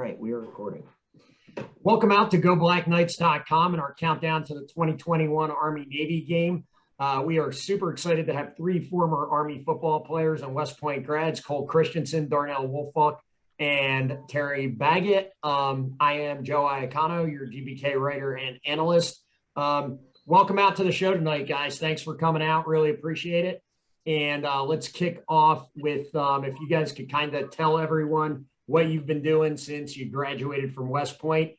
right, we are recording. Welcome out to GoBlackKnights.com and our countdown to the 2021 Army-Navy game. We are super excited to have three former Army football players and West Point grads, Cole Christiansen, Darnell Woolfolk, and Terry Baggett. I am Joe Iacono, your GBK writer and analyst. Welcome out to the show tonight, guys. Thanks for coming out. Really appreciate it. And let's kick off with if you guys could kind of tell everyone what you've been doing since you graduated from West Point.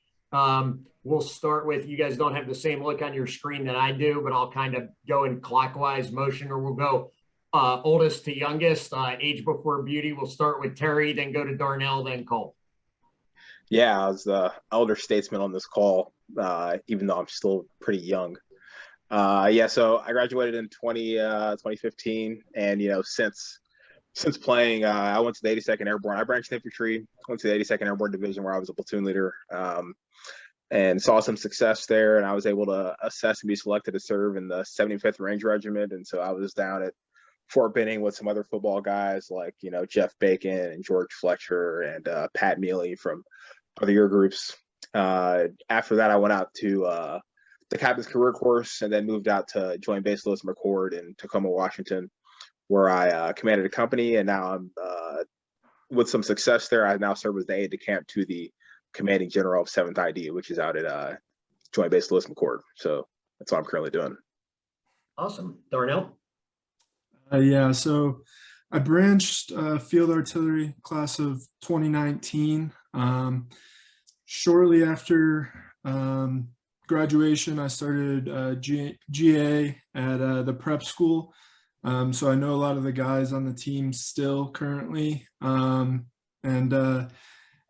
We'll start with, you guys don't have the same look on your screen that I do, but I'll kind of go in clockwise motion, or we'll go oldest to youngest, age before beauty. We'll start with Terry, then go to Darnell, then Cole. Yeah, I was the elder statesman on this call, even though I'm still pretty young. So I graduated in 2015, and since playing, I went to the 82nd Airborne. I branched infantry, went to the 82nd Airborne Division where I was a platoon leader, and saw some success there. And I was able to assess and be selected to serve in the 75th Ranger Regiment. And so I was down at Fort Benning with some other football guys like, Jeff Bacon and George Fletcher and Pat Mealy from other year groups. After that, I went out to the Captain's Career Course and then moved out to join Base Lewis McChord in Tacoma, Washington, where I commanded a company, and now I'm with some success there. I now serve as the aide-de-camp to the commanding general of 7th ID, which is out at Joint Base Lewis McChord. So that's what I'm currently doing. Awesome. Darnell? So I branched field artillery class of 2019. Shortly after graduation, I started GA at the prep school. So I know a lot of the guys on the team still currently.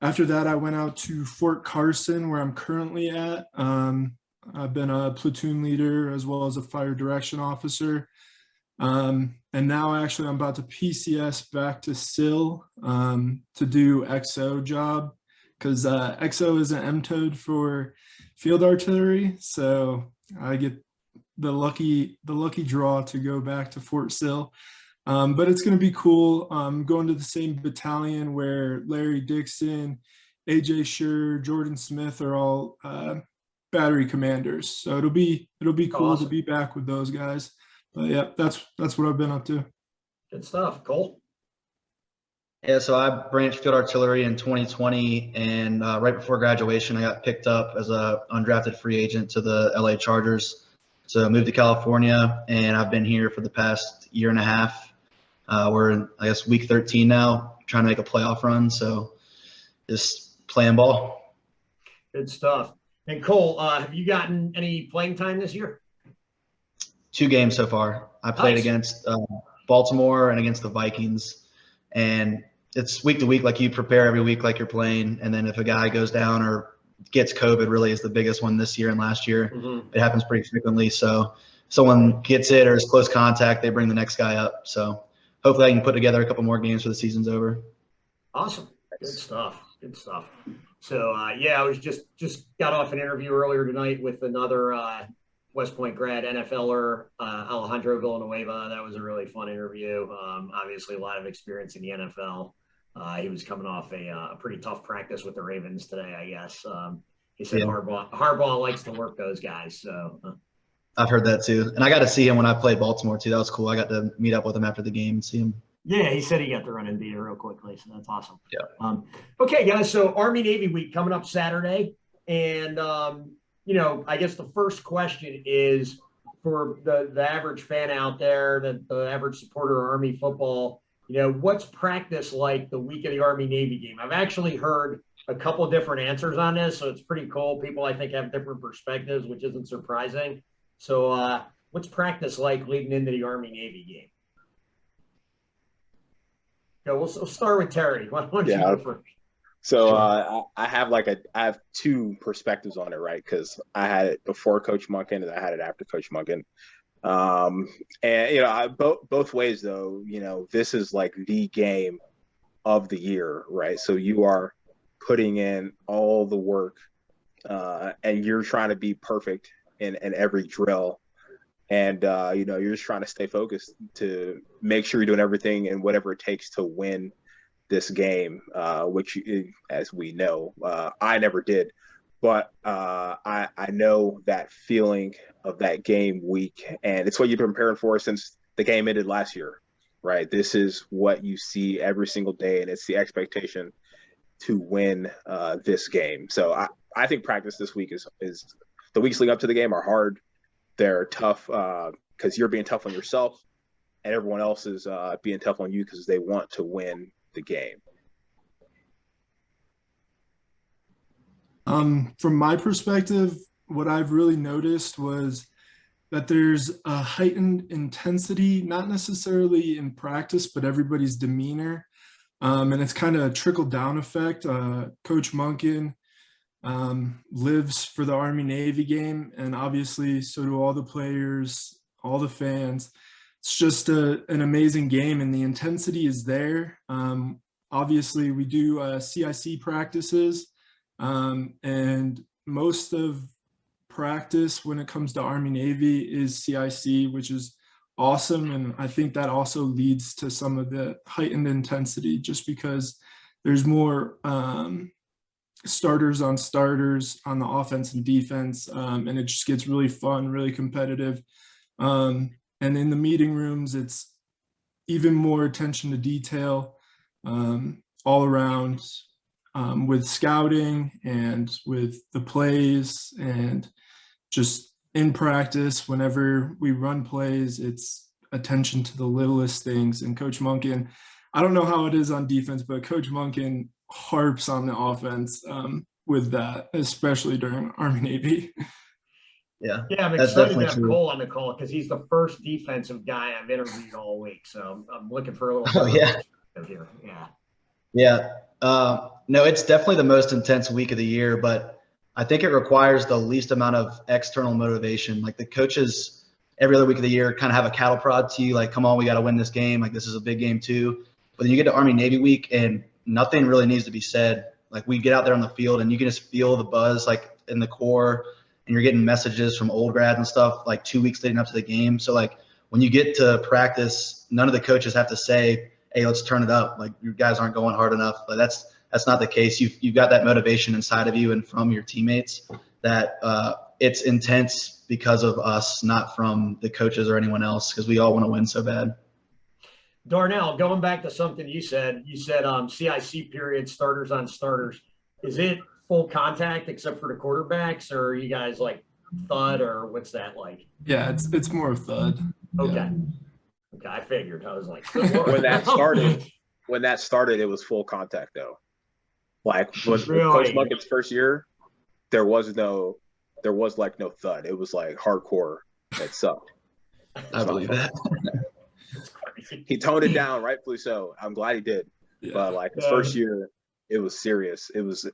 After that, I went out to Fort Carson, where I'm currently at. I've been a platoon leader as well as a fire direction officer. And now actually I'm about to PCS back to SIL to do XO job, because XO is an MTOD for field artillery. So I get the lucky draw to go back to Fort Sill. But it's going to be cool. Going to the same battalion where Larry Dixon, AJ Scher, Jordan Smith are all battery commanders. So it'll be cool to be back with those guys. But yeah, that's what I've been up to. Good stuff. Cole? Yeah, so I branched field artillery in 2020, and right before graduation, I got picked up as a undrafted free agent to the LA Chargers. So I moved to California, and I've been here for the past year and a half. We're in, I guess, week 13 now, trying to make a playoff run. So just playing ball. Good stuff. And Cole, have you gotten any playing time this year? 2 games so far. I played against Baltimore and against the Vikings. And it's week to week, like you prepare every week like you're playing. And then if a guy goes down or gets COVID, really is the biggest one this year and last year. Mm-hmm. It happens pretty frequently. So if someone gets it or is close contact, they bring the next guy up. So hopefully I can put together a couple more games for the season's over. Awesome. Good stuff. Good stuff. So, I was just got off an interview earlier tonight with another West Point grad, NFLer, Alejandro Villanueva. That was a really fun interview. Obviously, a lot of experience in the NFL. He was coming off a pretty tough practice with the Ravens today, I guess. He said Harbaugh likes to work those guys. So I've heard that too. And I got to see him when I played Baltimore too. That was cool. I got to meet up with him after the game and see him. Yeah, he said he got to run into you real quickly. So that's awesome. Yeah. Okay, guys. So Army-Navy week coming up Saturday. And, I guess the first question is for the average fan out there, the average supporter of Army football, what's practice like the week of the Army-Navy game? I've actually heard a couple of different answers on this, so it's pretty cool. People, I think, have different perspectives, which isn't surprising. So what's practice like leading into the Army-Navy game? We'll start with Terry. Why don't you go first? So I have 2 perspectives on it, right? Because I had it before Coach Monken and I had it after Coach Monken. And both ways though, this is like the game of the year, right? So you are putting in all the work, and you're trying to be perfect in every drill. And you're just trying to stay focused to make sure you're doing everything and whatever it takes to win this game, which, as we know, I never did. But I know that feeling of that game week, and it's what you've been preparing for since the game ended last year, right? This is what you see every single day, and it's the expectation to win this game. So I think practice this week is the weeks leading up to the game are hard. They're tough because you're being tough on yourself, and everyone else is being tough on you because they want to win the game. From my perspective, what I've really noticed was that there's a heightened intensity, not necessarily in practice, but everybody's demeanor. And it's kind of a trickle-down effect. Coach Monken lives for the Army-Navy game, and obviously so do all the players, all the fans. It's just an amazing game, and the intensity is there. Obviously, we do CIC practices, and most of practice when it comes to Army-Navy is CIC, which is awesome. And I think that also leads to some of the heightened intensity just because there's more starters on the offense and defense. And it just gets really fun, really competitive. And in the meeting rooms, it's even more attention to detail all around with scouting and with the plays, and just in practice, whenever we run plays, it's attention to the littlest things. And Coach Monken, I don't know how it is on defense, but Coach Monken harps on the offense with that, especially during Army-Navy. Yeah, I'm excited to have Cole on the call because he's the first defensive guy I've interviewed all week. So I'm looking for a little here. Yeah. No, it's definitely the most intense week of the year, but I think it requires the least amount of external motivation. Like the coaches every other week of the year kind of have a cattle prod to you, like, come on, we got to win this game. Like, this is a big game too. But then you get to Army-Navy week and nothing really needs to be said. Like, we get out there on the field and you can just feel the buzz, like, in the core, and you're getting messages from old grads and stuff like 2 weeks leading up to the game. So, like, when you get to practice, none of the coaches have to say, hey, let's turn it up. Like, you guys aren't going hard enough. But that's not the case. You've got that motivation inside of you and from your teammates that it's intense because of us, not from the coaches or anyone else, because we all want to win so bad. Darnell, going back to something you said CIC period, starters on starters. Is it full contact except for the quarterbacks, or are you guys like thud, or what's that like? Yeah, it's more thud. Okay. Yeah. Okay, I figured. I was like, when that started, it was full contact though. Like with really? Coach Monken's first year, there was no thud. It was like hardcore. It sucked. I believe that. He toned it down, rightfully so. I'm glad he did. Yeah. But like his first year, it was serious. It was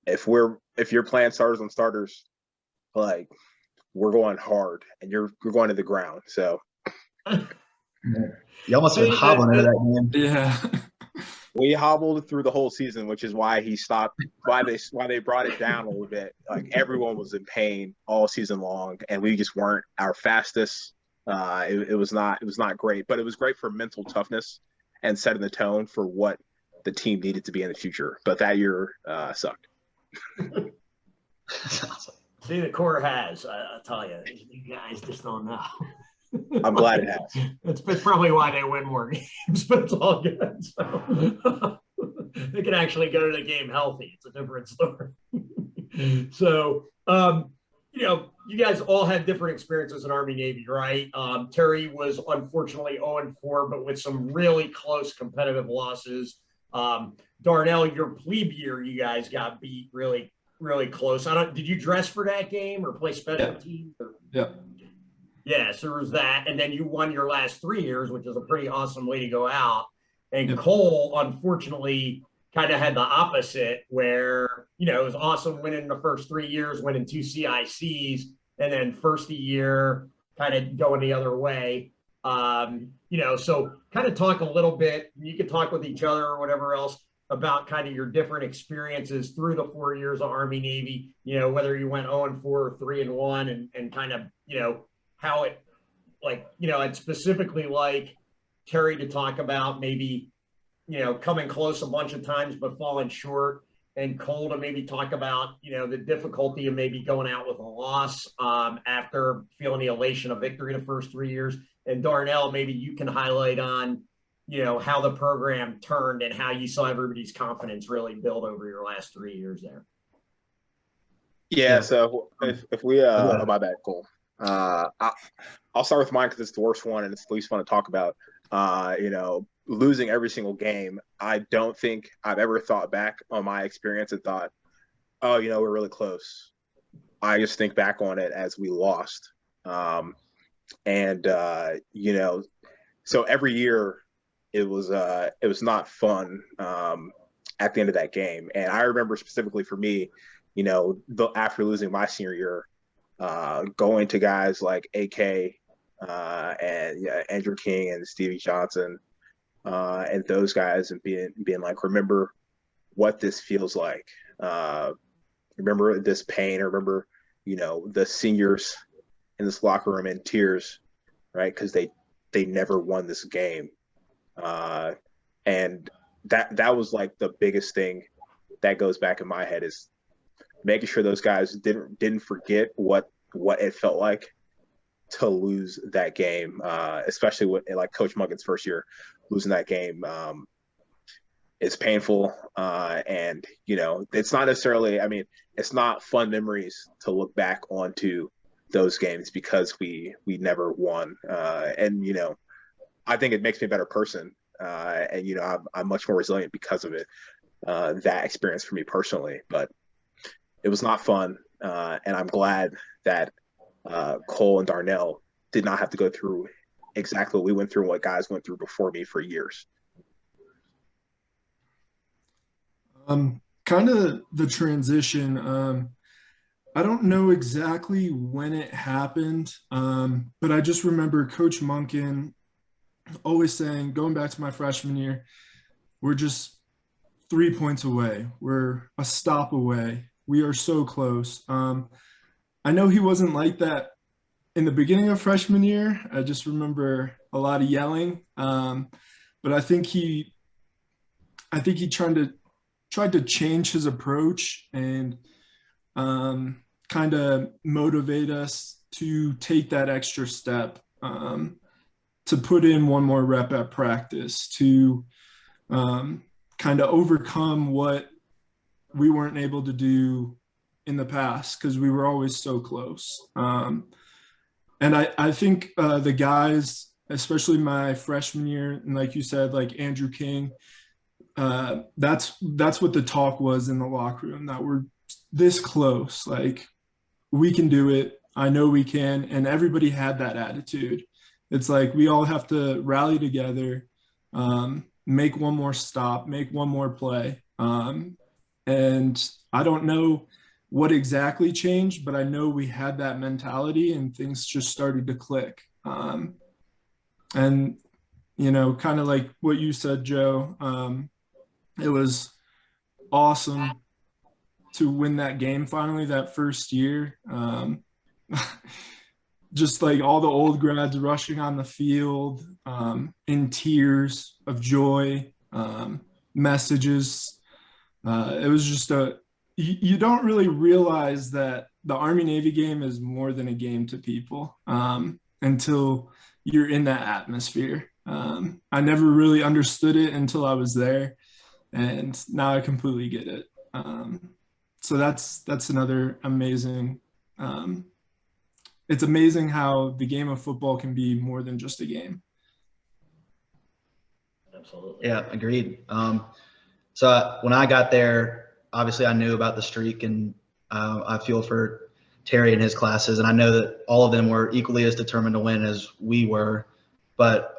if you're playing starters on starters, like we're going hard and you're going to the ground. So you almost been hobbling into that game. Yeah. We hobbled through the whole season, which is why he stopped. Why they brought it down a little bit. Like everyone was in pain all season long, and we just weren't our fastest. It was not great, but it was great for mental toughness and setting the tone for what the team needed to be in the future. But that year sucked. See, the core has. I'll tell you, you guys just don't know. I'm glad it has. It's probably why they win more games, but it's all good. So they can actually go to the game healthy. It's a different story. So, you guys all had different experiences in Army-Navy, right? Terry was unfortunately 0-4, but with some really close competitive losses. Darnell, your plebe year, you guys got beat really, really close. Did you dress for that game or play special teams? Yeah. Yeah, so there was that. And then you won your last 3 years, which is a pretty awesome way to go out. And Cole, unfortunately, kind of had the opposite where, it was awesome winning the first 3 years, winning 2 CICs, and then first year kind of going the other way. So kind of talk a little bit, you could talk with each other or whatever else about kind of your different experiences through the 4 years of Army-Navy, whether you went 0-4 or 3-1 and kind of, how it, like, I'd specifically like Terry to talk about maybe coming close a bunch of times but falling short, and Cole to maybe talk about, the difficulty of maybe going out with a loss after feeling the elation of victory the first 3 years. And Darnell, maybe you can highlight on, how the program turned and how you saw everybody's confidence really build over your last 3 years there. Yeah. So if we, my bad, Cole. I'll start with mine because it's the worst one and it's the least fun to talk about. Losing every single game, I don't think I've ever thought back on my experience and thought, oh, we're really close. I just think back on it as we lost. So every year it was not fun at the end of that game. And I remember specifically for me, after losing my senior year, going to guys like AK and Andrew King and Stevie Johnson, and those guys, and being like, remember what this feels like. Remember this pain. Remember, the seniors in this locker room in tears, right? Because they never won this game, and that was like the biggest thing that goes back in my head, is making sure those guys didn't forget what it felt like to lose that game, especially with like Coach Munkin's first year. Losing that game is painful, and it's not necessarily. I mean, it's not fun memories to look back onto those games because we never won, and I think it makes me a better person, and I'm much more resilient because of it. That experience for me personally, but it was not fun, and I'm glad that Cole and Darnell did not have to go through exactly what we went through and what guys went through before me for years. Kind of the transition. I don't know exactly when it happened, but I just remember Coach Munkin always saying, going back to my freshman year, we're just 3 points away. We're a stop away. We are so close. I know he wasn't like that in the beginning of freshman year. I just remember a lot of yelling, but I think he tried to change his approach and kind of motivate us to take that extra step, to put in one more rep at practice, to kind of overcome what we weren't able to do in the past because we were always so close. And I think the guys, especially my freshman year, and like you said, like Andrew King, that's what the talk was in the locker room, that we're this close, like we can do it. I know we can. And everybody had that attitude. It's like we all have to rally together, make one more stop, make one more play. And I don't know what exactly changed, but I know we had that mentality and things just started to click. And, kind of like what you said, Joe, it was awesome to win that game finally that first year. Just like all the old grads rushing on the field, in tears of joy, messages. It was just you don't really realize that the Army-Navy game is more than a game to people until you're in that atmosphere. I never really understood it until I was there, and now I completely get it. So that's another amazing. It's amazing how the game of football can be more than just a game. Absolutely. Yeah, agreed. So when I got there, obviously I knew about the streak, and I feel for Terry and his classes, and I know that all of them were equally as determined to win as we were. But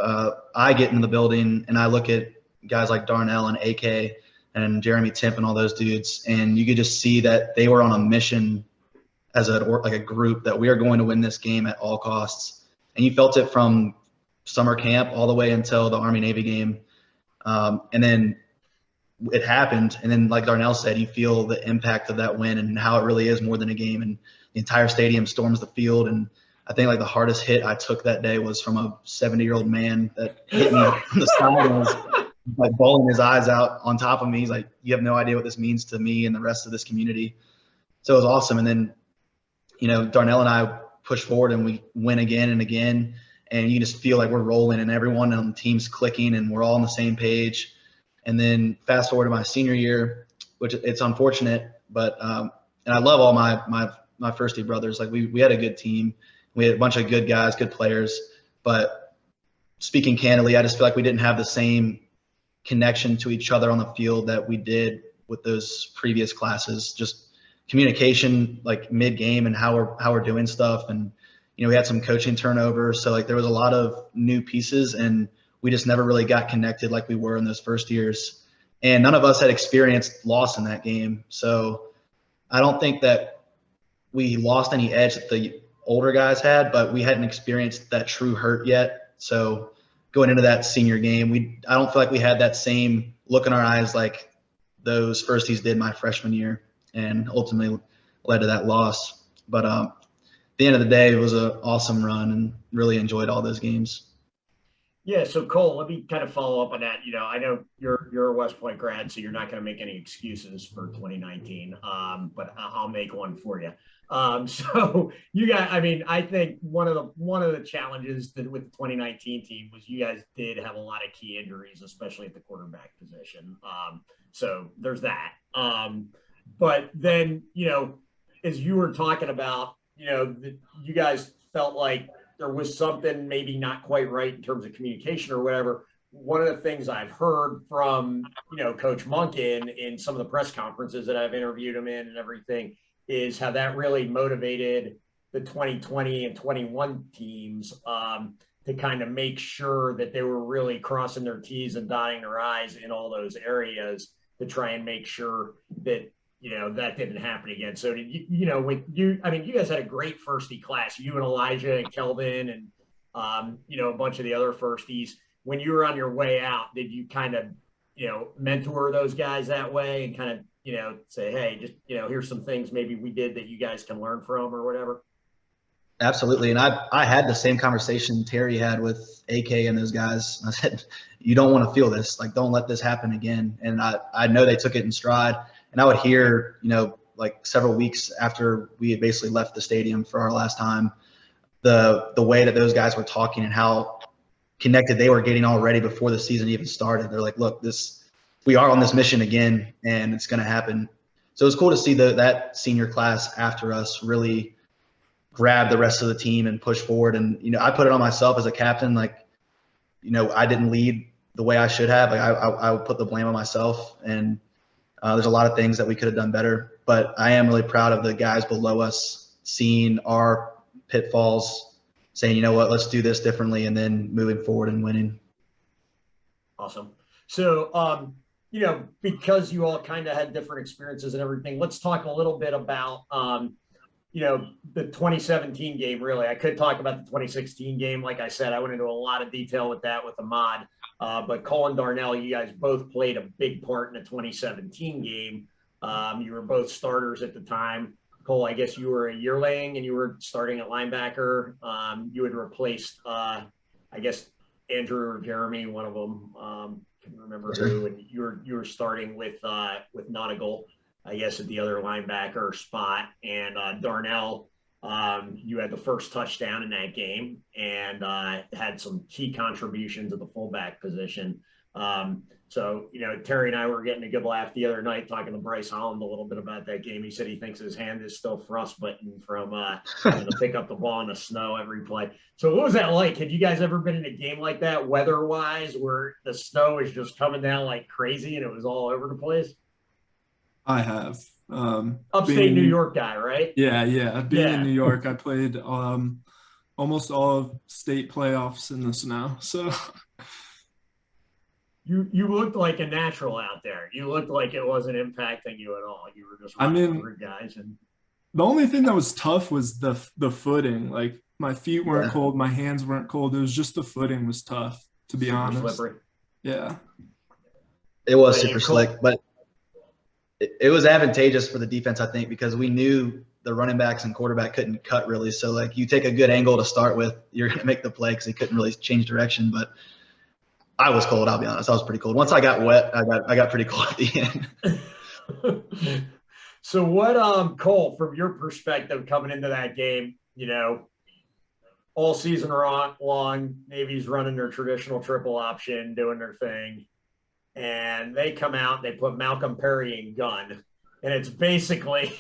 I get into the building and I look at guys like Darnell and AK and Jeremy Temp and all those dudes, and you could just see that they were on a mission as a group, that we are going to win this game at all costs. And you felt it from summer camp all the way until the Army-Navy game. And then it happened. And then, like Darnell said, you feel the impact of that win and how it really is more than a game. And the entire stadium storms the field. And I think like the hardest hit I took that day was from a 70-year-old man that hit me on the side and was like bawling his eyes out on top of me. He's like, you have no idea what this means to me and the rest of this community. So it was awesome. And then, Darnell and I push forward and we win again and again. And you just feel like we're rolling and everyone on the team's clicking and we're all on the same page. And then fast forward to my senior year, which it's unfortunate, but and I love all my first year brothers. Like we had a good team. We had a bunch of good guys, good players. But speaking candidly, I just feel like we didn't have the same connection to each other on the field that we did with those previous classes. Just communication, like mid-game, and how we're doing stuff. And we had some coaching turnover, so like there was a lot of new pieces, and we just never really got connected like we were in those first years. And none of us had experienced loss in that game, so I don't think that we lost any edge that the older guys had, but we hadn't experienced that true hurt yet. So going into that senior game, I don't feel like we had that same look in our eyes like those firsties did my freshman year, and ultimately led to that loss. But at the end of the day, it was an awesome run and really enjoyed all those games. Yeah. So Cole, let me kind of follow up on that. I know you're a West Point grad, so you're not going to make any excuses for 2019. But I'll make one for you. So you guys, I think one of the challenges with the 2019 team was you guys did have a lot of key injuries, especially at the quarterback position. So there's that. But then, as you were talking about, you guys felt like there was something maybe not quite right in terms of communication or whatever. One of the things I've heard from, Coach Monk in some of the press conferences that I've interviewed him in and everything is how that really motivated the 2020 and 21 teams to kind of make sure that they were really crossing their T's and dotting their I's in all those areas to try and make sure that, that didn't happen again. So did you guys had a great firstie class, you and Elijah and Kelvin and, a bunch of the other firsties. When you were on your way out, did you kind of, mentor those guys that way and kind of, say, hey, just, here's some things maybe we did that you guys can learn from or whatever? Absolutely. And I had the same conversation Terry had with AK and those guys. I said, you don't want to feel this, like, don't let this happen again. And I know they took it in stride. And I would hear, like several weeks after we had basically left the stadium for our last time, the way that those guys were talking and how connected they were getting already before the season even started. They're like, look, we are on this mission again, and it's going to happen. So it was cool to see that senior class after us really grab the rest of the team and push forward. And, I put it on myself as a captain, like, I didn't lead the way I should have. Like I would put the blame on myself, and there's a lot of things that we could have done better, but I am really proud of the guys below us seeing our pitfalls, saying, you know what, let's do this differently, and then moving forward and winning. Awesome. So, because you all kind of had different experiences and everything, let's talk a little bit about, the 2017 game, really. I could talk about the 2016 game. Like I said, I went into a lot of detail with that with Ahmad. But Cole and Darnell, you guys both played a big part in the 2017 game. You were both starters at the time. Cole, I guess you were a yearling and you were starting at linebacker. You had replaced, I guess, Andrew or Jeremy, one of them. Can't remember who. And you were starting with Nautigal, I guess, at the other linebacker spot. And Darnell, you had the first touchdown in that game and had some key contributions at the fullback position. So, Terry and I were getting a good laugh the other night talking to Bryce Holland a little bit about that game. He said he thinks his hand is still frostbitten from having to pick up the ball in the snow every play. So what was that like? Had you guys ever been in a game like that weather-wise where the snow is just coming down like crazy and it was all over the place? I have. Upstate New York guy, right? Yeah. Being in New York, I played almost all of state playoffs in the snow. So you looked like a natural out there. You looked like it wasn't impacting you at all. You were just running through guys. And the only thing that was tough was the footing. Like my feet weren't cold, my hands weren't cold. It was just the footing was tough, to be honest. Slippery. Yeah. It was super slick, but it was advantageous for the defense, I think, because we knew the running backs and quarterback couldn't cut really. So, like, you take a good angle to start with, you're going to make the play because he couldn't really change direction. But I was cold. I'll be honest. I was pretty cold. Once I got wet, I got pretty cold at the end. So what, Cole, from your perspective coming into that game, all season long, Navy's running their traditional triple option, doing their thing. And they come out, they put Malcolm Perry in gun. And it's basically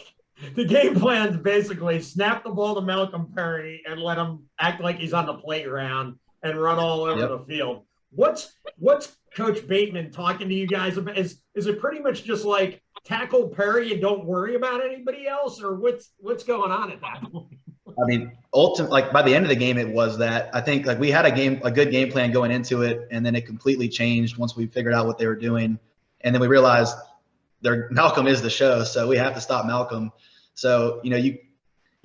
the game plan is basically snap the ball to Malcolm Perry and let him act like he's on the playground and run all over the field. What's Coach Bateman talking to you guys about? Is it pretty much just like tackle Perry and don't worry about anybody else, or what's going on at that point? I mean, ultimately, like by the end of the game, it was that. I think like we had a good game plan going into it, and then it completely changed once we figured out what they were doing, and then we realized Malcolm is the show, so we have to stop Malcolm. So you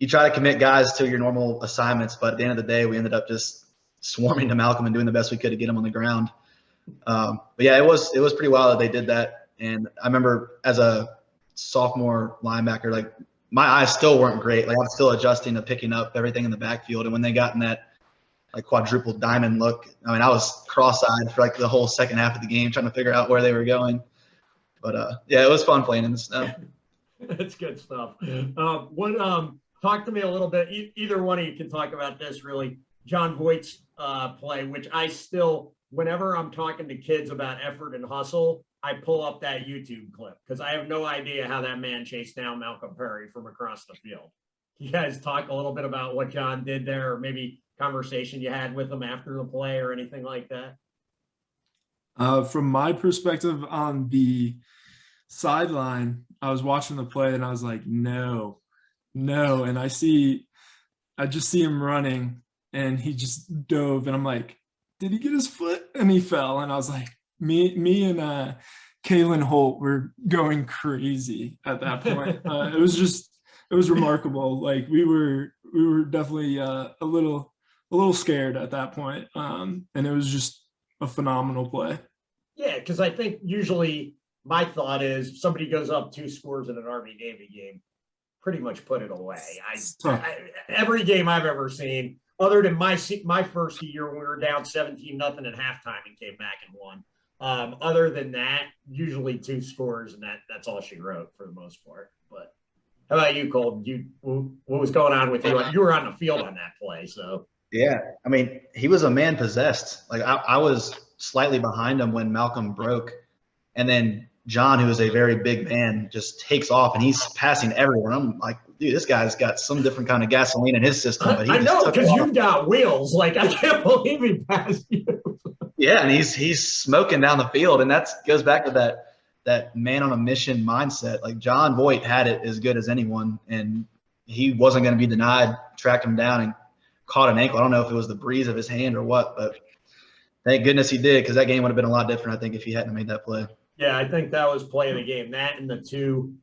try to commit guys to your normal assignments, but at the end of the day, we ended up just swarming to Malcolm and doing the best we could to get him on the ground. But yeah, it was pretty wild that they did that. And I remember as a sophomore linebacker, like my eyes still weren't great. Like I'm still adjusting to picking up everything in the backfield. And when they got in that like quadruple diamond look, I mean, I was cross-eyed for like the whole second half of the game trying to figure out where they were going. But yeah, it was fun playing in the snow. That's good stuff. Talk to me a little bit. Either one of you can talk about this really. John Voight's play, which I still, whenever I'm talking to kids about effort and hustle, I pull up that YouTube clip because I have no idea how that man chased down Malcolm Perry from across the field. You guys talk a little bit about what John did there, or maybe conversation you had with him after the play or anything like that? From my perspective on the sideline, I was watching the play and I was like, no. And I just see him running and he just dove and I'm like, did he get his foot? And he fell. And I was like, me and Kalen Holt were going crazy at that point. It was remarkable. Like we were definitely a little scared at that point. And it was just a phenomenal play. Yeah, because I think usually my thought is somebody goes up 2 scores in an Army-Navy game, pretty much put it away. Every game I've ever seen, other than my first year when we were down 17-0 at halftime and came back and won. Other than that, usually 2 scores, and that's all she wrote for the most part. But how about you, Cole? What was going on with you? You were on the field on that play, so. Yeah, I mean, he was a man possessed. Like I was slightly behind him when Malcolm broke, and then John, who is a very big man, just takes off and he's passing everywhere. I'm like, dude, this guy's got some different kind of gasoline in his system. But I know, because you've got wheels. Like, I can't believe he passed you. Yeah, and he's smoking down the field, and that goes back to that man on a mission mindset. Like John Voight had it as good as anyone, and he wasn't going to be denied. Tracked him down and caught an ankle. I don't know if it was the breeze of his hand or what, but thank goodness he did, because that game would have been a lot different, I think, if he hadn't made that play. Yeah, I think that was play of the game. That and the two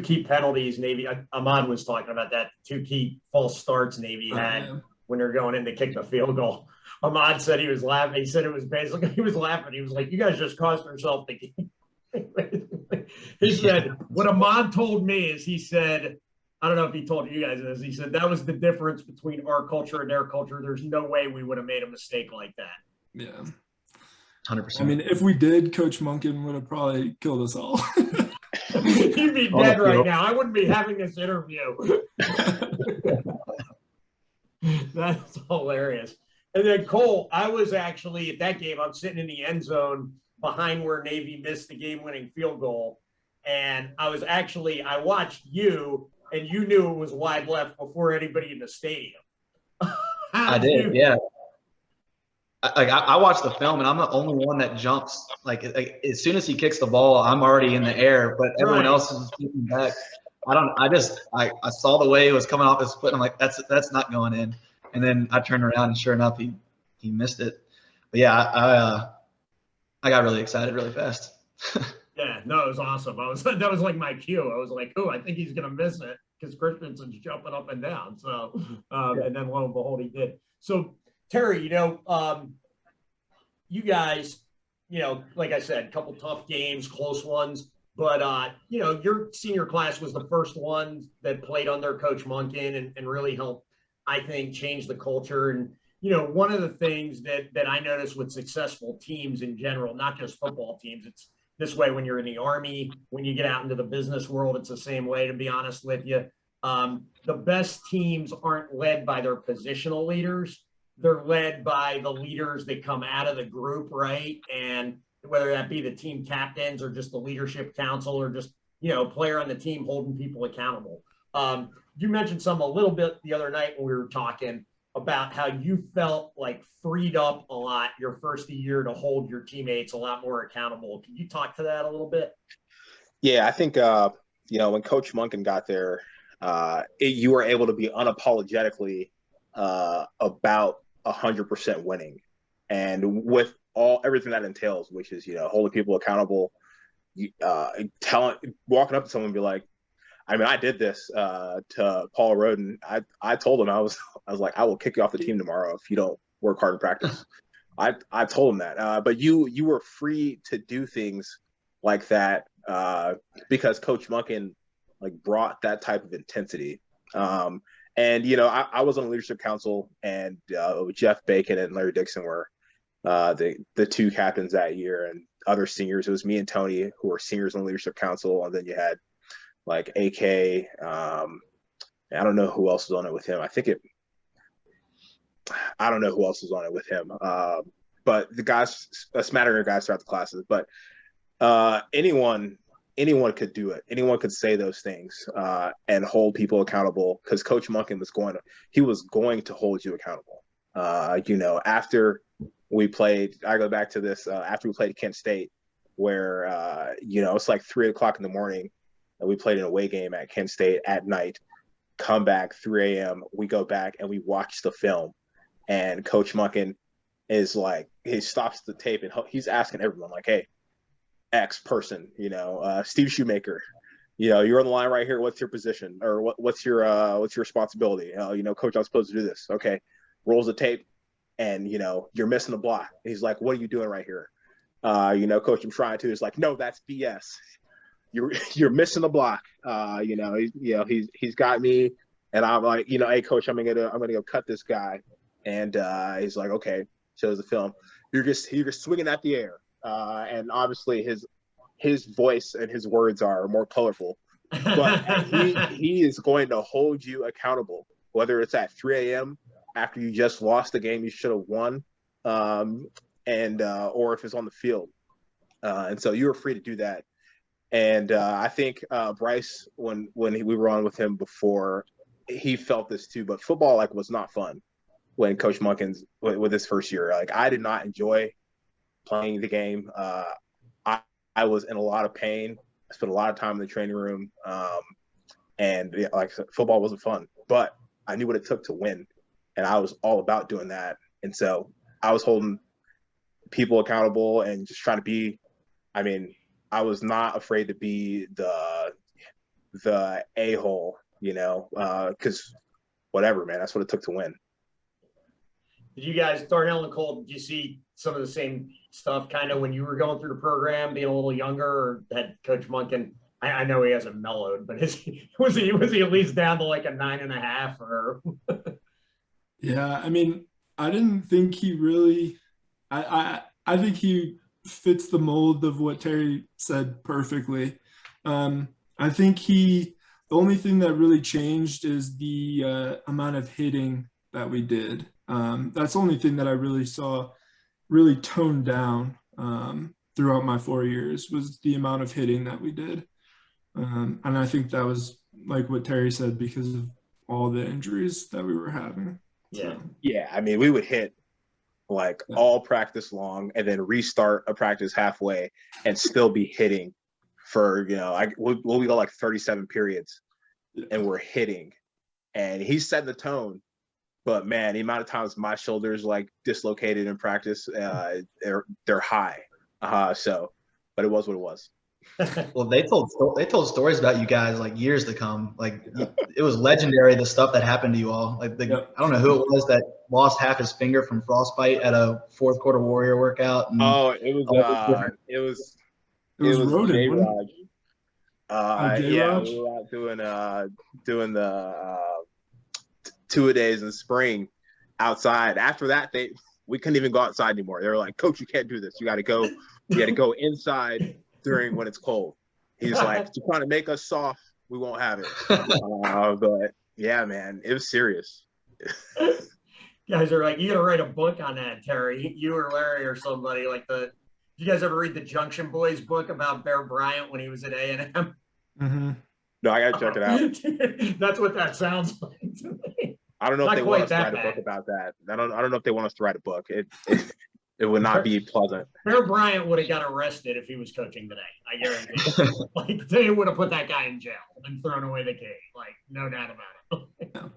key penalties Navy. Ahmad was talking about that. 2 key false starts Navy had when they're going in to kick the field goal. Ahmad said he was laughing. He said it was basically he was laughing. He was like, "You guys just cost yourself the game." He said, "What Ahmad told me is he said." I don't know if he told you guys this. He said that was the difference between our culture and their culture. There's no way we would have made a mistake like that. Yeah. 100%. I mean, if we did, Coach Monken would have probably killed us all. You'd be dead right now. I wouldn't be having this interview. That's hilarious. And then, Cole, I was actually at that game. I'm sitting in the end zone behind where Navy missed the game-winning field goal. And I watched you, and you knew it was wide left before anybody in the stadium. I did, yeah. I watched the film, and I'm the only one that jumps. Like as soon as he kicks the ball, I'm already in the air, but everyone else is kicking back. I saw the way it was coming off his foot, and I'm like, that's not going in. And then I turned around, and sure enough, he missed it. But yeah, I got really excited really fast. Yeah, no, it was awesome. That was like my cue. I was like, oh, I think he's gonna miss it because Christiansen's jumping up and down. So, and then lo and behold, he did. So, Terry, you guys, like I said, a couple tough games, close ones, but your senior class was the first one that played under Coach Monken and really helped, I think, change the culture. And one of the things that I notice with successful teams in general, not just football teams, it's this way when you're in the Army, when you get out into the business world, it's the same way, to be honest with you. The best teams aren't led by their positional leaders. They're led by the leaders that come out of the group, right? And whether that be the team captains or just the leadership council or just, player on the team holding people accountable. You mentioned some a little bit the other night when we were talking about how you felt like freed up a lot your first year to hold your teammates a lot more accountable. Can you talk to that a little bit? Yeah, I think, when Coach Monken got there, you were able to be unapologetically about 100% winning. And with everything that entails, which is, holding people accountable, walking up to someone and be like, I did this to Paul Roden. I told him I was like, I will kick you off the team tomorrow if you don't work hard in practice. I told him that. But you were free to do things like that because Coach Monken brought that type of intensity. And I was on the leadership council, and Jeff Baggett and Larry Dixon were the two captains that year, and other seniors. It was me and Tony who were seniors on the leadership council, and then you had AK. I don't know who else was on it with him. I don't know who else was on it with him. But the guys, a smattering of guys throughout the classes. But anyone could do it. Anyone could say those things and hold people accountable, because Coach Monken was going to hold you accountable. After we played, I go back to this, after we played Kent State, where, it's like 3:00 in the morning, and we played an away game at Kent State at night, come back 3 a.m. We go back and we watch the film, and Coach Monken is like, he stops the tape and he's asking everyone hey, X person, Steve Shoemaker, you're on the line right here. What's your position, or what's your responsibility? Coach, I'm supposed to do this. Okay. Rolls the tape, and you're missing the block. He's like, what are you doing right here? Coach, I'm trying to. It's like, no, that's BS. You're missing the block. He's got me, and I'm like, hey Coach, I'm gonna go cut this guy, and he's like, okay. Shows the film. You're just swinging at the air, and obviously his voice and his words are more colorful, but he is going to hold you accountable, whether it's at 3 a.m. after you just lost the game you should have won, or if it's on the field, and so you were free to do that. And I think Bryce, when we were on with him before, he felt this too. But football was not fun when Coach Monken's with his first year. I did not enjoy playing the game. I was in a lot of pain. I spent a lot of time in the training room, and football wasn't fun. But I knew what it took to win, and I was all about doing that. And so I was holding people accountable and just trying to be. I was not afraid to be the a-hole, because whatever, man, that's what it took to win. Did you guys, Darnell and Cole, did you see some of the same stuff kind of when you were going through the program, being a little younger, or had Coach Monken? I know he hasn't mellowed, but was he at least down to a 9.5 or? Yeah, I didn't think he really. I think he fits the mold of what Terry said perfectly. I think the only thing that really changed is the amount of hitting that we did. That's the only thing that I really saw really toned down throughout my 4 years, was the amount of hitting that we did. And I think that was like what Terry said, because of all the injuries that we were having. Yeah. So. Yeah. We would hit all practice long, and then restart a practice halfway and still be hitting for, we'll go 37 periods, and we're hitting, and he's setting the tone. But man, the amount of times my shoulders dislocated in practice, they're high. But it was what it was. Well, they told stories about you guys years to come. It was legendary, the stuff that happened to you all. I don't know who it was that lost half his finger from frostbite at a fourth quarter Warrior workout. And it was Roden, J-Rod. J-Rod? We were out doing the 2-a-days in spring, outside. After that, we couldn't even go outside anymore. They were like, "Coach, you can't do this. You got to go inside during when it's cold." He's like, "You're trying to make us soft. We won't have it." But yeah, man, it was serious. Guys are like, you got to write a book on that, Terry. You or Larry or somebody like the. Did you guys ever read the Junction Boys book about Bear Bryant when he was at A&M? Mm-hmm. No, I got to check it out. That's what that sounds like to me. I don't know Not if they want quite us to that write a bad. book about that. I don't know if they want us to write a book. It would not be pleasant. Bear Bryant would have got arrested if he was coaching today. I guarantee you. Like, they would have put that guy in jail and thrown away the key. Like, no doubt about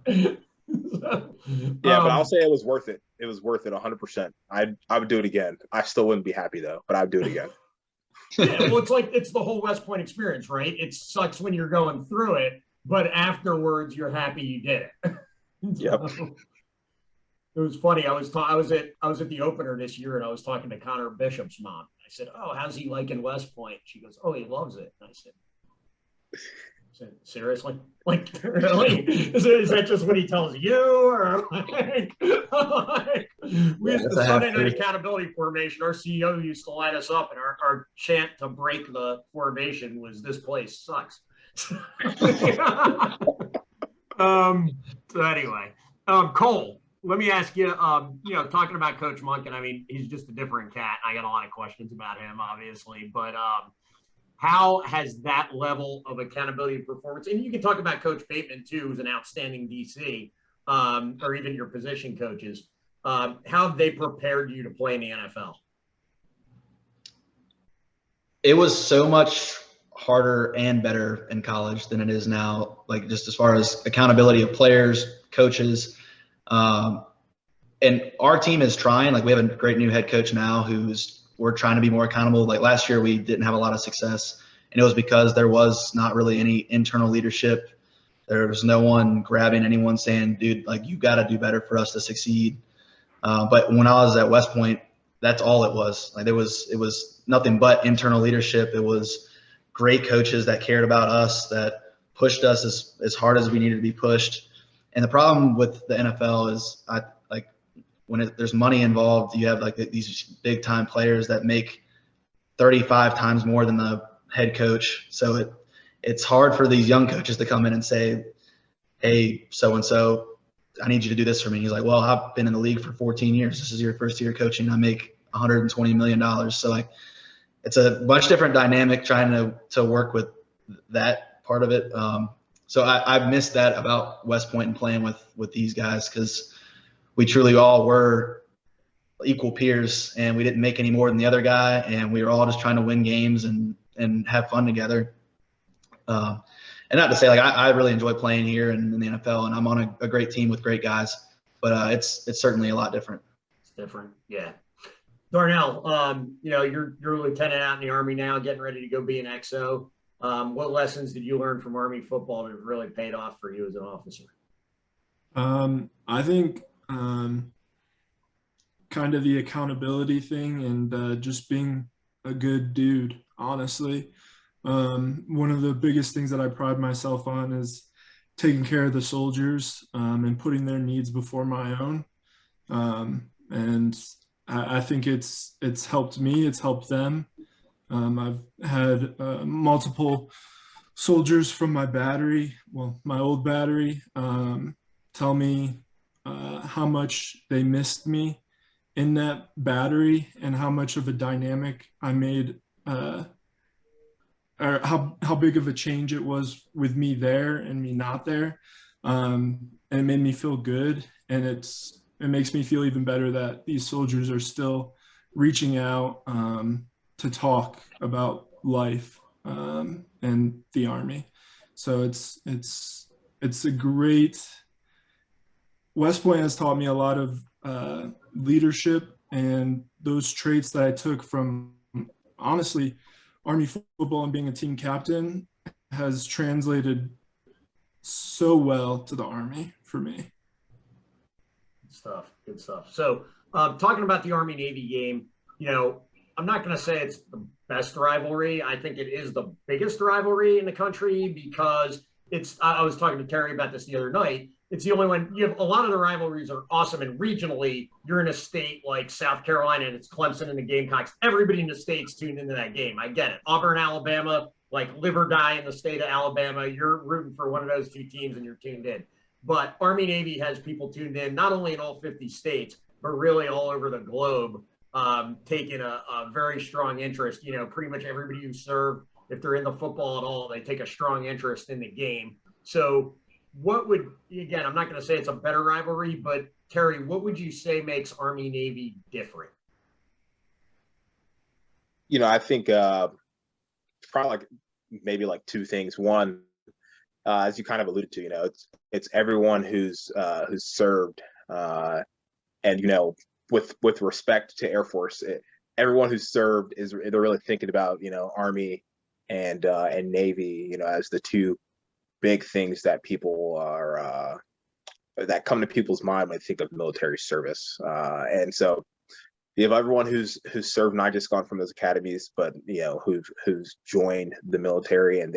it. Yeah, but I'll say it was worth it. It was worth it 100%. I would do it again. I still wouldn't be happy though, but I'd do it again. Yeah, well, it's the whole West Point experience, right? It sucks when you're going through it, but afterwards you're happy you did it. Yep. It was funny. I was at the opener this year, and I was talking to Connor Bishop's mom. I said, "Oh, how's he liking West Point?" She goes, "Oh, he loves it." And I said, "Seriously? Like, really? Is that just what he tells you?" Or we used to Sunday night accountability formation. Our CEO used to light us up, and our chant to break the formation was, "This place sucks." So anyway, Cole. Let me ask you, talking about Coach Monken, I mean, he's just a different cat. I got a lot of questions about him, obviously, but how has that level of accountability and performance, and you can talk about Coach Bateman too, who's an outstanding DC, or even your position coaches, how have they prepared you to play in the NFL? It was so much harder and better in college than it is now, like just as far as accountability of players, coaches. And our team is trying, like we have a great new head coach now we're trying to be more accountable. Like last year, we didn't have a lot of success, and it was because there was not really any internal leadership. There was no one grabbing anyone saying, "Dude, like you got to do better for us to succeed." But when I was at West Point, that's all it was. Like it was nothing but internal leadership. It was great coaches that cared about us, that pushed us as hard as we needed to be pushed. And the problem with the NFL is, when there's money involved, you have like these big time players that make 35 times more than the head coach. So it's hard for these young coaches to come in and say, "Hey, so-and-so, I need you to do this for me." He's like, "Well, I've been in the league for 14 years. This is your first year coaching. I make $120 million. So like, it's a much different dynamic trying to work with that part of it. So I missed that about West Point and playing with these guys, because we truly all were equal peers, and we didn't make any more than the other guy, and we were all just trying to win games and have fun together. And not to say, like, I really enjoy playing here in the NFL, and I'm on a great team with great guys, but it's certainly a lot different. It's different, yeah. Darnell, you're a lieutenant out in the Army now, getting ready to go be an XO. What lessons did you learn from Army football that have really paid off for you as an officer? I think kind of the accountability thing and just being a good dude, honestly. One of the biggest things that I pride myself on is taking care of the soldiers and putting their needs before my own. And I think it's helped me, it's helped them. I've had multiple soldiers from my old battery, tell me how much they missed me in that battery and how much of a dynamic I made, or how big of a change it was with me there and me not there. And it made me feel good, and it makes me feel even better that these soldiers are still reaching out to talk about life and the Army. So it's a great. West Point has taught me a lot of leadership, and those traits that I took from, honestly, Army football and being a team captain has translated so well to the Army for me. Good stuff. So talking about the Army-Navy game, I'm not going to say it's the best rivalry. I think it is the biggest rivalry in the country because I was talking to Terry about this the other night. It's the only one. You have a lot of the rivalries are awesome, and regionally, you're in a state like South Carolina, and it's Clemson and the Gamecocks. Everybody in the state's tuned into that game. I get it. Auburn, Alabama, like live or die in the state of Alabama. You're rooting for one of those two teams, and you're tuned in. But Army Navy has people tuned in not only in all 50 states, but really all over the globe, taking a very strong interest. You know, pretty much everybody who served, if they're in the football at all, they take a strong interest in the game. So what would, again, I'm not going to say it's a better rivalry, but Terry, what would you say makes Army Navy different? You know, I think probably like maybe like two things. One, as you kind of alluded to, you know, it's everyone who's served, and you know, with respect to Air Force, everyone who's served they're really thinking about, you know, Army and Navy, you know, as the two big things that people are that come to people's mind when they think of military service. And so you have everyone who's served, not just gone from those academies, but you know, who's joined the military. And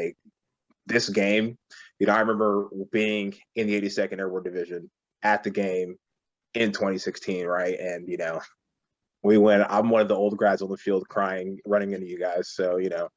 this game, you know, I remember being in the 82nd Airborne Division at the game in 2016, right? And you know, I'm one of the old grads on the field crying, running into you guys. So, you know,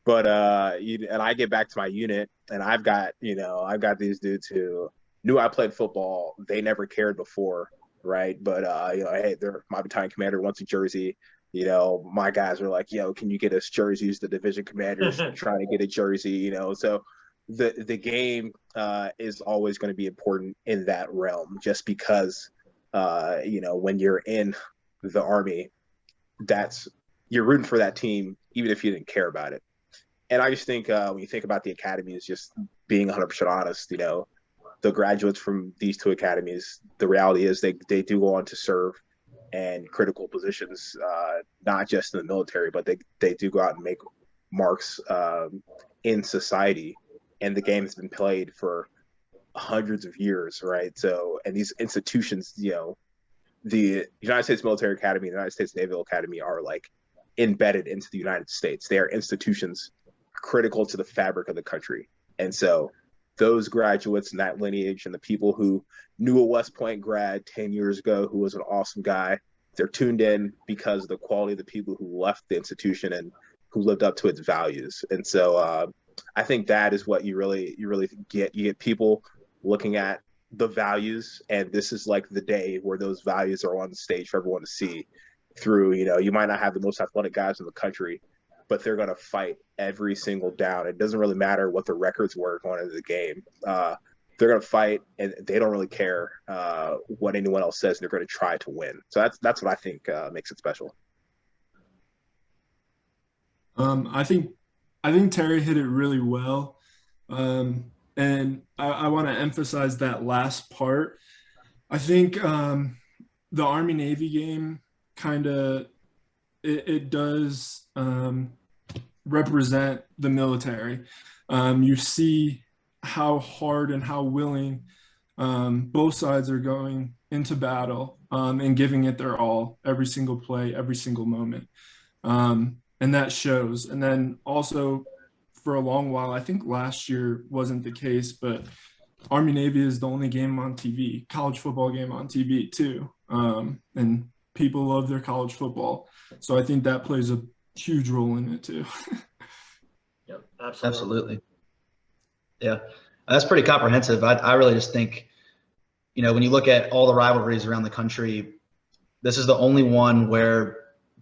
but and I get back to my unit, and I've got these dudes who knew I played football. They never cared before, right? But you know, hey, they're my battalion commander wants a jersey. You know, my guys are like, yo, can you get us jerseys? The division commander's trying to get a jersey. You know, so the game is always going to be important in that realm, just because you know, when you're in the Army, you're rooting for that team, even if you didn't care about it. And I just think when you think about the academies, just being 100% honest, you know, the graduates from these two academies, the reality is they do go on to serve in critical positions, not just in the military, but they do go out and make marks in society. And the game has been played for hundreds of years, right? So, and these institutions, you know, the United States Military Academy and the United States Naval Academy are like embedded into the United States. They are institutions critical to the fabric of the country. And so those graduates and that lineage and the people who knew a West Point grad 10 years ago who was an awesome guy, they're tuned in because of the quality of the people who left the institution and who lived up to its values. And so I think that is what you really get. You get people looking at the values, and this is like the day where those values are on the stage for everyone to see through. You know, you might not have the most athletic guys in the country, but they're going to fight every single down. It doesn't really matter what the records were going into the game. They're going to fight, and they don't really care what anyone else says. They're going to try to win. So that's what I think makes it special. I think Terry hit it really well. And I want to emphasize that last part. I think the Army-Navy game kind of, it does represent the military. You see how hard and how willing both sides are going into battle and giving it their all every single play, every single moment. And that shows. And then also for a long while, I think last year wasn't the case, but Army-Navy is the only game on TV, college football game on TV too. And people love their college football. So I think that plays a huge role in it too. Yep, Absolutely. Yeah, that's pretty comprehensive. I really just think, you know, when you look at all the rivalries around the country, this is the only one where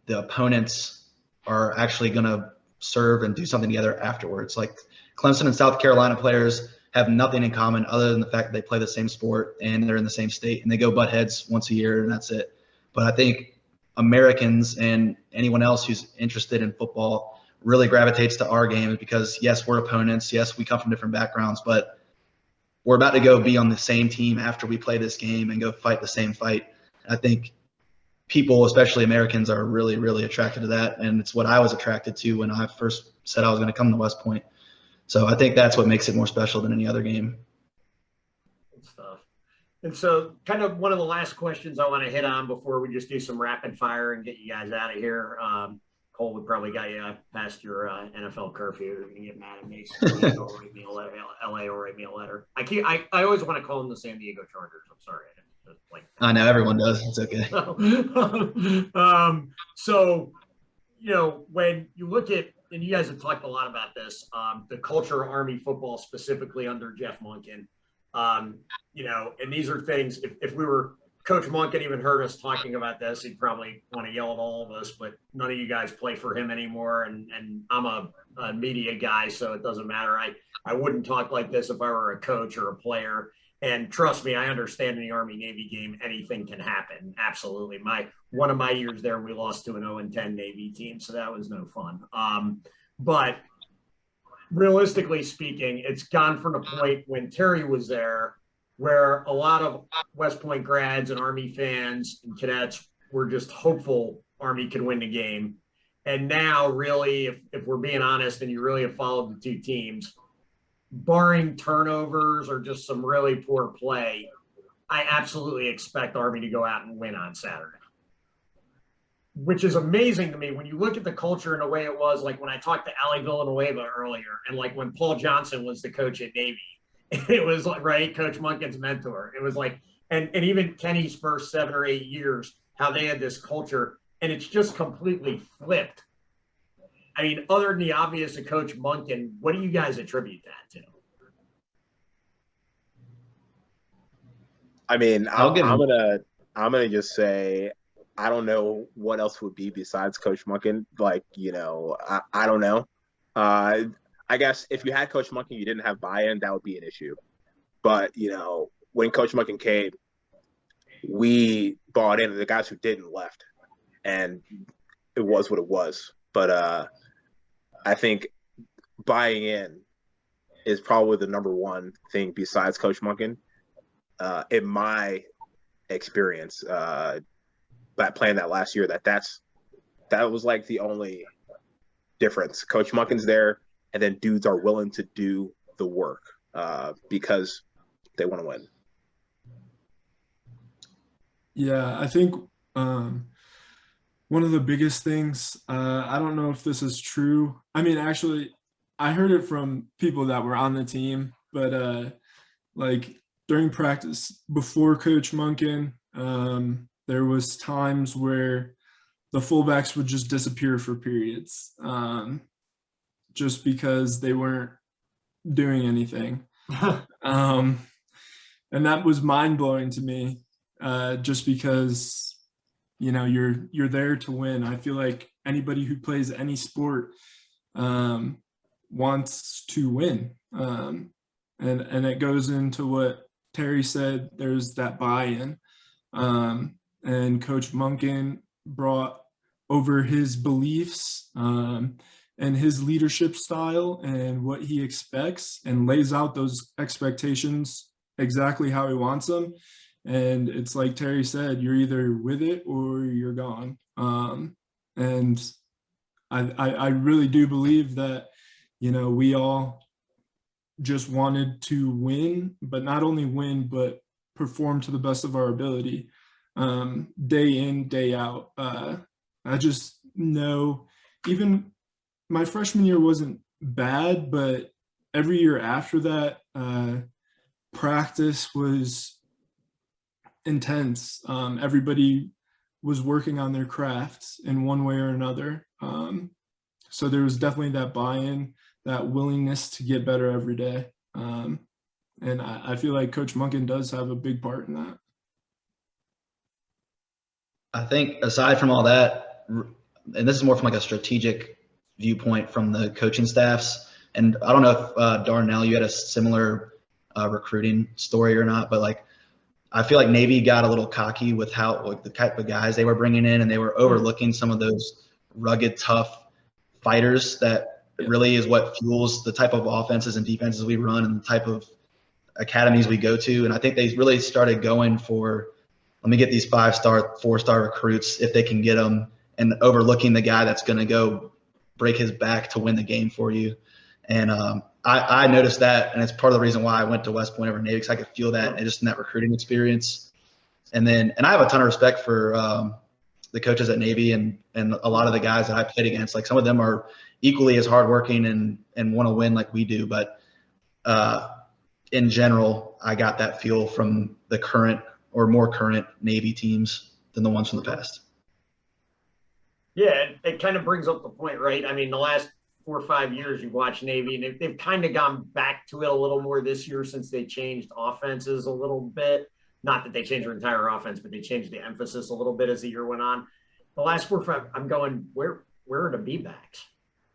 the opponents are actually going to serve and do something together afterwards. Like Clemson and South Carolina players have nothing in common other than the fact that they play the same sport and they're in the same state and they go butt heads once a year and that's it. But I think Americans and anyone else who's interested in football really gravitates to our game because yes, we're opponents. Yes, we come from different backgrounds, but we're about to go be on the same team after we play this game and go fight the same fight. I think people, especially Americans, are really, really attracted to that. And it's what I was attracted to when I first said I was going to come to West Point. So I think that's what makes it more special than any other game. Good stuff. And so kind of one of the last questions I want to hit on before we just do some rapid fire and get you guys out of here. Cole would probably got you past your NFL curfew. You're going to get mad at me. So LA will write me a letter. I always want to call them the San Diego Chargers. I'm sorry. I know everyone does. It's okay. So, when you look at, and you guys have talked a lot about this, the culture of Army football, specifically under Jeff Monken, and these are things, if we were, Coach Monken even heard us talking about this, he'd probably want to yell at all of us, but none of you guys play for him anymore. And I'm a media guy, so it doesn't matter. I wouldn't talk like this if I were a coach or a player. And trust me, I understand in the Army-Navy game, anything can happen. Absolutely. One of my years there, we lost to an 0-10 Navy team, so that was no fun. But realistically speaking, it's gone from the point when Terry was there where a lot of West Point grads and Army fans and cadets were just hopeful Army could win the game. And now, really, if we're being honest and you really have followed the two teams, barring turnovers or just some really poor play, I absolutely expect Army to go out and win on Saturday, which is amazing to me when you look at the culture and the way it was, like when I talked to Ali Villanueva earlier, and like when Paul Johnson was the coach at Navy, it was like, right, Coach Monken's mentor. It was like, and even Kenny's first 7 or 8 years, how they had this culture, and it's just completely flipped. I mean, other than the obvious of Coach Monken, what do you guys attribute that to? I mean, I'm gonna just say I don't know what else would be besides Coach Monken. Like, I don't know. I guess if you had Coach Monken, you didn't have buy-in, that would be an issue. But when Coach Monken came, we bought in. The guys who didn't left, and it was what it was. But I think buying in is probably the number one thing besides Coach Monken. In my experience, by playing that last year, that was like the only difference. Coach Monken's there, and then dudes are willing to do the work because they want to win. Yeah, I think one of the biggest things, I don't know if this is true. I mean, actually, I heard it from people that were on the team, but like during practice before Coach Monken, there was times where the fullbacks would just disappear for periods, just because they weren't doing anything. And that was mind-blowing to me, just because you're there to win. I feel like anybody who plays any sport wants to win. And it goes into what Terry said, there's that buy-in. And Coach Monken brought over his beliefs and his leadership style and what he expects, and lays out those expectations exactly how he wants them. And it's like Terry said, you're either with it or you're gone. And I really do believe that, we all just wanted to win, but not only win, but perform to the best of our ability, day in, day out. I just know, even my freshman year wasn't bad, but every year after that, practice was intense. Everybody was working on their crafts in one way or another. So there was definitely that buy-in, that willingness to get better every day. And I feel like Coach Monken does have a big part in that. I think aside from all that, and this is more from like a strategic viewpoint from the coaching staffs, and I don't know if Darnell, you had a similar recruiting story or not, but like I feel like Navy got a little cocky with how like the type of guys they were bringing in, and they were overlooking some of those rugged, tough fighters that really is what fuels the type of offenses and defenses we run and the type of academies we go to. And I think they really started going for, let me get these 5-star, 4-star recruits if they can get them, and overlooking the guy that's going to go break his back to win the game for you. And I noticed that, and it's part of the reason why I went to West Point over Navy, because I could feel that just in that recruiting experience. And I have a ton of respect for the coaches at Navy and a lot of the guys that I played against. Like some of them are equally as hardworking and want to win like we do. But in general, I got that feel from the current or more current Navy teams than the ones from the past. Yeah, it kind of brings up the point, right? I mean, the last 4 or 5 years you've watched Navy, and they've kind of gone back to it a little more this year since they changed offenses a little bit. Not that they changed their entire offense, but they changed the emphasis a little bit as the year went on. The last 4 or 5, I'm going, where are the B-backs?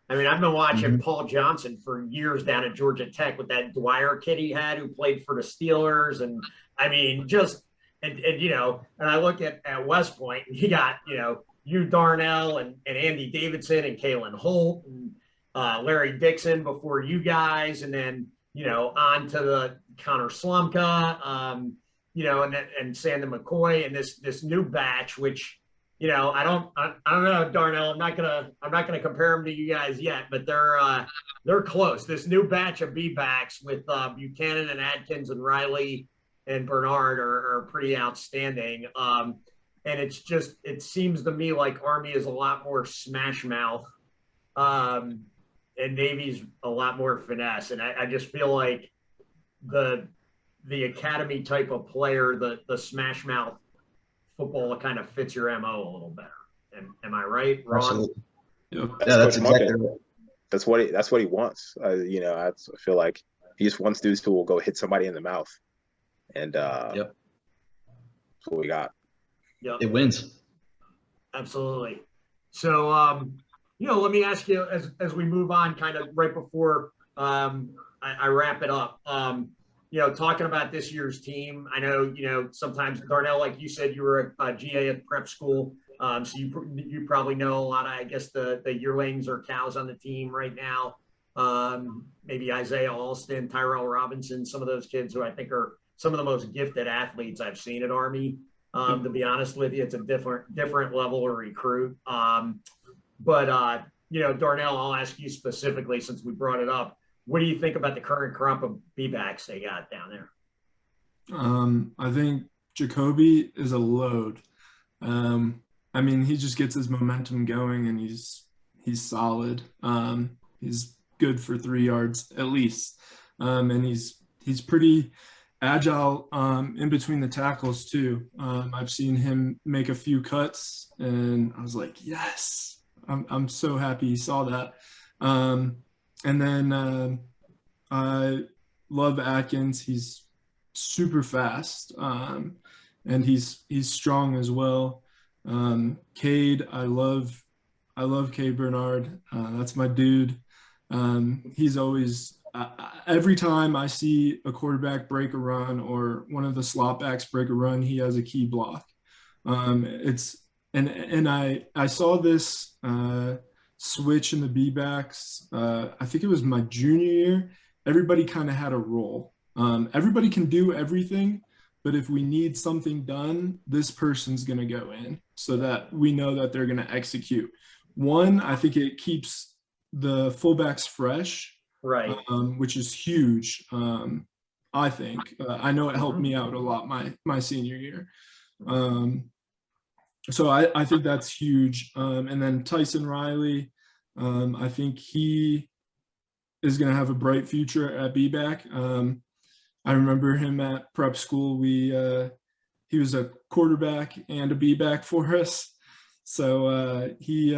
I mean, I've been watching Paul Johnson for years down at Georgia Tech with that Dwyer kid he had who played for the Steelers. And I mean, just, and you know, and I look at West Point and you got, you know, you Darnell and Andy Davidson and Kalen Holt and Larry Dixon before you guys. And then, you know, on to the Connor Slumka, you know, and Sandon McCoy and this new batch, which, you know, I don't know, Darnell. I'm not gonna compare them to you guys yet, but they're close. This new batch of B-backs with Buchanan and Adkins and Riley and Bernard are pretty outstanding. And it seems to me like Army is a lot more smash mouth, and Navy's a lot more finesse. And I just feel like the academy type of player, the smash mouth football kind of fits your MO a little better. Am I right, Ron? Absolutely. Yep. Yeah, that's exactly right. That's what he wants. You know, I feel like he just wants dudes who will go hit somebody in the mouth, and Yep. that's what we got. Yep. It wins. Absolutely. So, you know, let me ask you as we move on, kind of right before I wrap it up. You know, talking about this year's team, I know, you know, sometimes Darnell, like you said, you were a GA at prep school. So you probably know a lot of, I guess, the yearlings or cows on the team right now. Maybe Isaiah Alston, Tyrell Robinson, some of those kids who I think are some of the most gifted athletes I've seen at Army. To be honest with you, it's a different level of recruit. But you know, Darnell, I'll ask you specifically since we brought it up. What do you think about the current crop of B-backs they got down there? I think Jacoby is a load. I mean, he just gets his momentum going, and he's solid. He's good for 3 yards at least, and he's pretty agile in between the tackles too. I've seen him make a few cuts, and I was like, yes, I'm so happy he saw that. And then I love Atkins. He's super fast, and he's strong as well. Cade, I love Cade Bernard. That's my dude. He's always every time I see a quarterback break a run or one of the slot backs break a run, he has a key block. And I saw this switch in the B-backs. I think it was my junior year. Everybody kind of had a role. Everybody can do everything, but if we need something done, this person's going to go in so that we know that they're going to execute. One, I think it keeps the fullbacks fresh, Right. Which is huge. I think I know it helped me out a lot my senior year. So I think that's huge. And then Tyson Riley, I think he is going to have a bright future at B-back. I remember him at prep school. He was a quarterback and a B-back for us. So we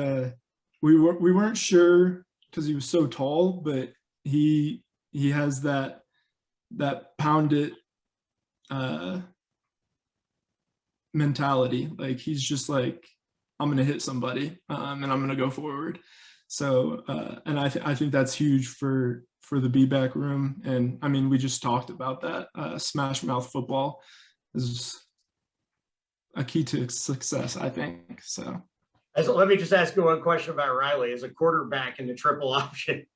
weren't sure because he was so tall, but he has that pound it mentality. Like he's just like, I'm going to hit somebody and I'm going to go forward. So and I think that's huge for the B-back room. And I mean, we just talked about that. Smash mouth football is a key to success, I think. So let me just ask you one question about Riley. As a quarterback in the triple option,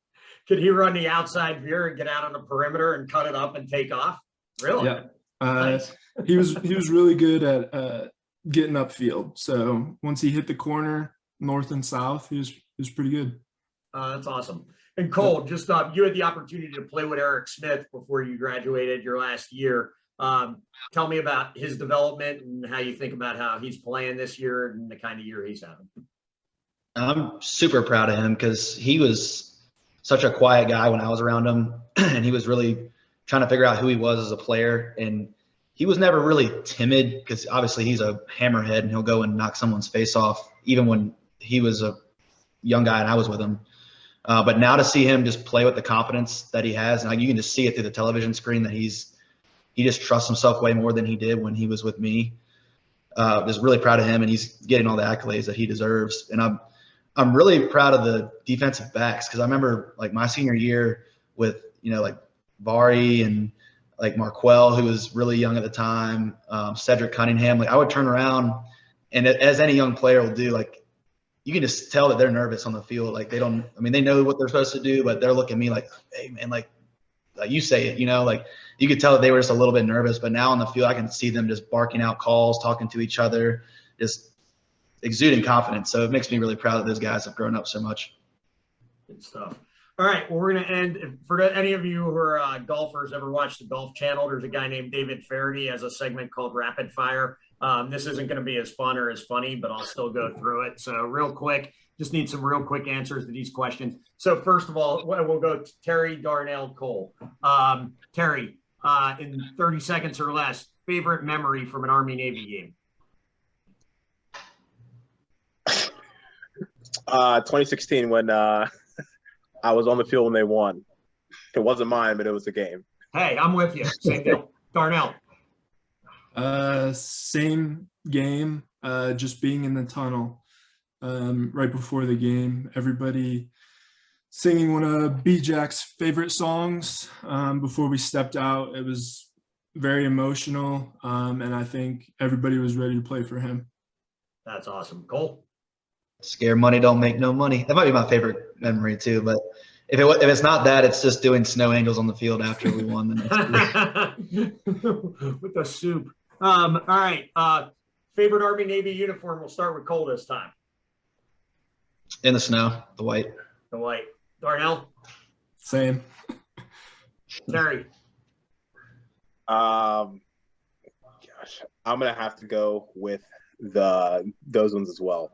could he run the outside veer and get out on the perimeter and cut it up and take off? Really? Yeah. Nice. He was really good at getting upfield. So once he hit the corner, north and south, he was pretty good. That's awesome. And Cole, just you had the opportunity to play with Eric Smith before you graduated your last year. Tell me about his development and how you think about how he's playing this year and the kind of year he's having. I'm super proud of him because he was such a quiet guy when I was around him, and he was really trying to figure out who he was as a player. And he was never really timid because obviously he's a hammerhead and he'll go and knock someone's face off, even when he was a young guy and I was with him. But now to see him just play with the confidence that he has, and you can just see it through the television screen that he just trusts himself way more than he did when he was with me. Just really proud of him, and he's getting all the accolades that he deserves. And I'm really proud of the defensive backs because I remember like my senior year with like Bari and like Marquell, who was really young at the time, Cedric Cunningham. Like I would turn around, and as any young player will do, like you can just tell that they're nervous on the field. Like they know what they're supposed to do, but they're looking at me like, hey man, like you say it, like you could tell that they were just a little bit nervous. But now on the field, I can see them just barking out calls, talking to each other, just exuding confidence. So it makes me really proud that those guys have grown up so much. Good stuff. All right. Well, we're going to end. For any of you who are golfers, ever watch the Golf Channel, there's a guy named David Faraday has a segment called Rapid Fire. This isn't going to be as fun or as funny, but I'll still go through it. So real quick, just need some real quick answers to these questions. So first of all, we'll go to Terry, Darnell, Cole. Terry, in 30 seconds or less, favorite memory from an Army-Navy game? 2016 when I was on the field when they won. It wasn't mine, but it was a game. Hey, I'm with you. Same deal. Darnell. Same game, just being in the tunnel right before the game. Everybody singing one of B-Jack's favorite songs before we stepped out. It was very emotional, and I think everybody was ready to play for him. That's awesome. Cole? Scare money don't make no money. That might be my favorite memory too, but if it's not that, it's just doing snow angels on the field after we won the next week. With the soup. All right. Favorite Army-Navy uniform. We'll start with Cole this time. In the snow, the white. The white. Darnell? Same. Terry? Gosh, I'm gonna have to go with those ones as well.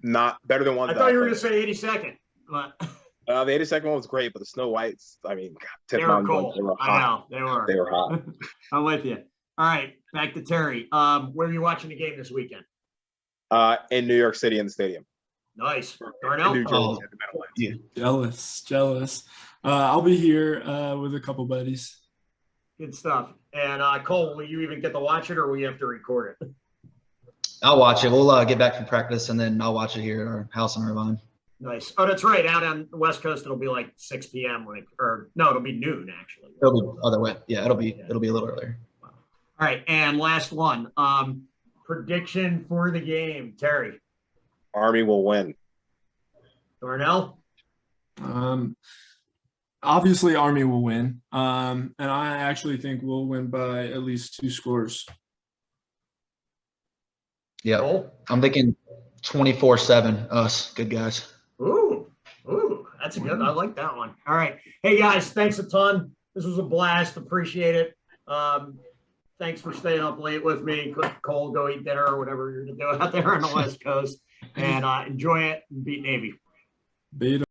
Not better than one. I thought you were going to say 82nd. But... the 82nd one was great, but the Snow Whites, I mean, they were cold. They were hot. I know, they were hot. I'm with you. All right, back to Terry. Where are you watching the game this weekend? In New York City in the stadium. Nice. Darnell? New Jersey at the Meadowlands. Jealous. I'll be here with a couple buddies. Good stuff. And Cole, will you even get to watch it, or will you have to record it? I'll watch it. We'll get back from practice, and then I'll watch it here at our house in Irvine. Nice. Oh, that's right. Out on the West Coast, it'll be like 6 p.m. It'll be noon actually. It'll be other way. Yeah, it'll be a little earlier. Wow. All right, and last one. Prediction for the game, Terry. Army will win. Darnell. Obviously, Army will win, and I actually think we'll win by at least 2 scores. Yeah, Cole? I'm thinking 24-7. Us, good guys. Ooh, that's a good. I like that one. All right, hey guys, thanks a ton. This was a blast. Appreciate it. Thanks for staying up late with me. Cole, go eat dinner or whatever you're gonna do out there on the West Coast, and enjoy it and beat Navy. Beat 'em.